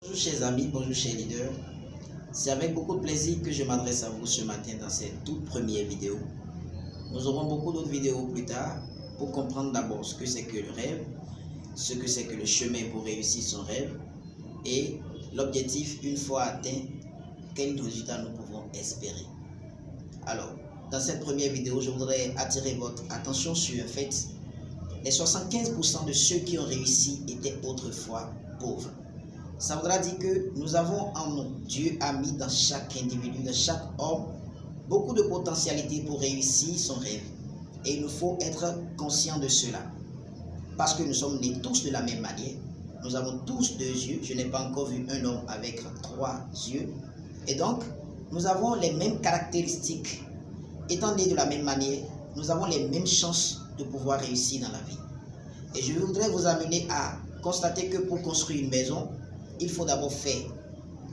Bonjour chers amis, bonjour chers leaders. C'est avec beaucoup de plaisir que je m'adresse à vous ce matin dans cette toute première vidéo. Nous aurons beaucoup d'autres vidéos plus tard pour comprendre d'abord ce que c'est que le rêve, ce que c'est que le chemin pour réussir son rêve et l'objectif une fois atteint, quels résultats nous pouvons espérer. Alors, dans cette première vidéo, je voudrais attirer votre attention sur un fait. Les 75% de ceux qui ont réussi étaient autrefois pauvres. Ça voudra dire que nous avons en nous, Dieu a mis dans chaque individu, dans chaque homme, beaucoup de potentialités pour réussir son rêve. Et il nous faut être conscient de cela. Parce que nous sommes nés tous de la même manière. Nous avons tous 2 yeux. Je n'ai pas encore vu un homme avec 3 yeux. Et donc, nous avons les mêmes caractéristiques. Étant nés de la même manière, nous avons les mêmes chances de pouvoir réussir dans la vie. Et je voudrais vous amener à constater que pour construire une maison, il faut d'abord faire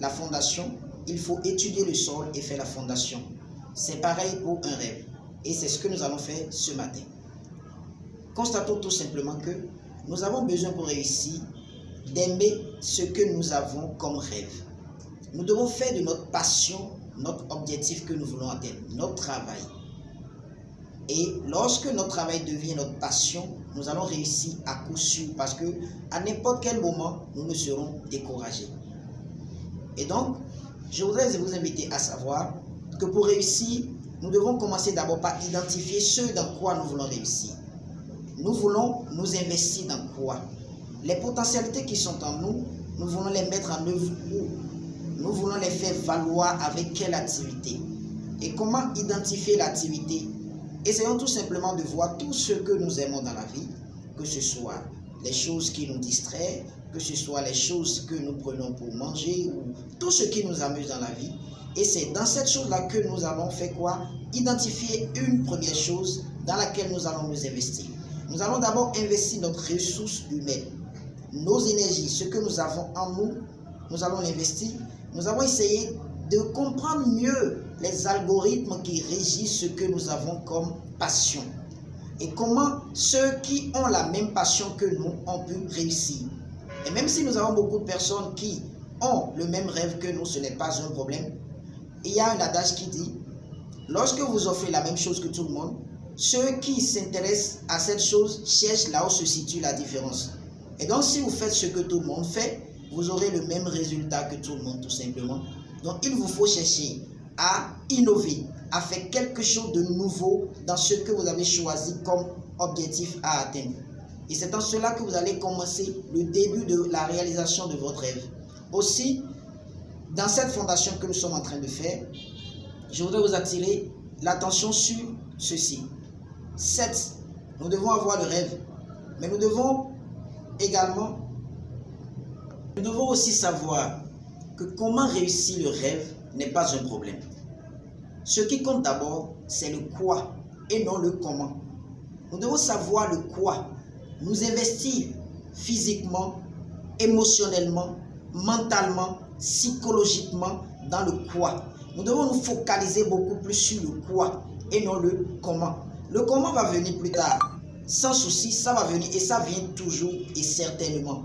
la fondation, il faut étudier le sol et faire la fondation. C'est pareil pour un rêve. Et c'est ce que nous allons faire ce matin. Constatons tout simplement que nous avons besoin pour réussir d'aimer ce que nous avons comme rêve. Nous devons faire de notre passion notre objectif que nous voulons atteindre, notre travail. Et lorsque notre travail devient notre passion, nous allons réussir à coup sûr parce que à n'importe quel moment, nous ne serons découragés. Et donc, je voudrais vous inviter à savoir que pour réussir, nous devons commencer d'abord par identifier ce dans quoi nous voulons réussir. Nous voulons nous investir dans quoi? Les potentialités qui sont en nous, nous voulons les mettre en œuvre où? Nous voulons les faire valoir avec quelle activité? Et comment identifier l'activité? Essayons tout simplement de voir tout ce que nous aimons dans la vie, que ce soit les choses qui nous distraient, que ce soit les choses que nous prenons pour manger, ou tout ce qui nous amuse dans la vie. Et c'est dans cette chose-là que nous allons faire quoi? Identifier une première chose dans laquelle nous allons nous investir. Nous allons d'abord investir notre ressource humaine, nos énergies, ce que nous avons en nous, nous allons l'investir. Nous allons essayer de comprendre mieux les algorithmes qui régissent ce que nous avons comme passion. Et comment ceux qui ont la même passion que nous ont pu réussir. Et même si nous avons beaucoup de personnes qui ont le même rêve que nous, ce n'est pas un problème. Il y a un adage qui dit, lorsque vous offrez la même chose que tout le monde, ceux qui s'intéressent à cette chose cherchent là où se situe la différence. Et donc si vous faites ce que tout le monde fait, vous aurez le même résultat que tout le monde tout simplement. Donc il vous faut chercher à innover, à faire quelque chose de nouveau dans ce que vous avez choisi comme objectif à atteindre. Et c'est en cela que vous allez commencer le début de la réalisation de votre rêve. Aussi, dans cette fondation que nous sommes en train de faire, je voudrais vous attirer l'attention sur ceci. 7. Nous devons avoir le rêve, mais nous devons aussi savoir que comment réussir le rêve n'est pas un problème. Ce qui compte d'abord, c'est le quoi et non le comment. Nous devons savoir le quoi, nous investir physiquement, émotionnellement, mentalement, psychologiquement dans le quoi. Nous devons nous focaliser beaucoup plus sur le quoi et non le comment. Le comment va venir plus tard. Sans souci, ça va venir et ça vient toujours et certainement.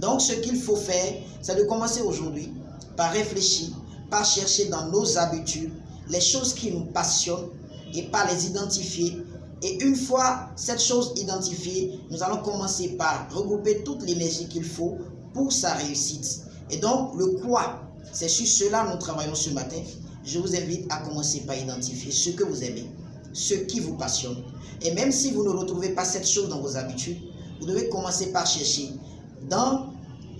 Donc ce qu'il faut faire, c'est de commencer aujourd'hui par réfléchir, par chercher dans nos habitudes les choses qui nous passionnent et par les identifier. Et une fois cette chose identifiée, nous allons commencer par regrouper toute l'énergie qu'il faut pour sa réussite. Et donc le quoi, c'est sur cela que nous travaillons ce matin. Je vous invite à commencer par identifier ce que vous aimez, ce qui vous passionne. Et même si vous ne retrouvez pas cette chose dans vos habitudes, vous devez commencer par chercher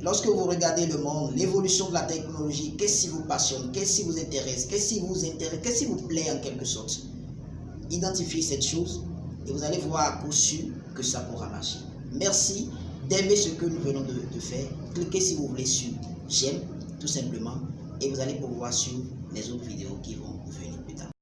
lorsque vous regardez le monde, l'évolution de la technologie, qu'est-ce qui vous passionne, qu'est-ce qui vous intéresse, qu'est-ce qui vous plaît en quelque sorte. Identifiez cette chose et vous allez voir à coup sûr que ça pourra marcher. Merci d'aimer ce que nous venons de faire. Cliquez si vous voulez sur j'aime tout simplement et vous allez pouvoir suivre les autres vidéos qui vont venir plus tard.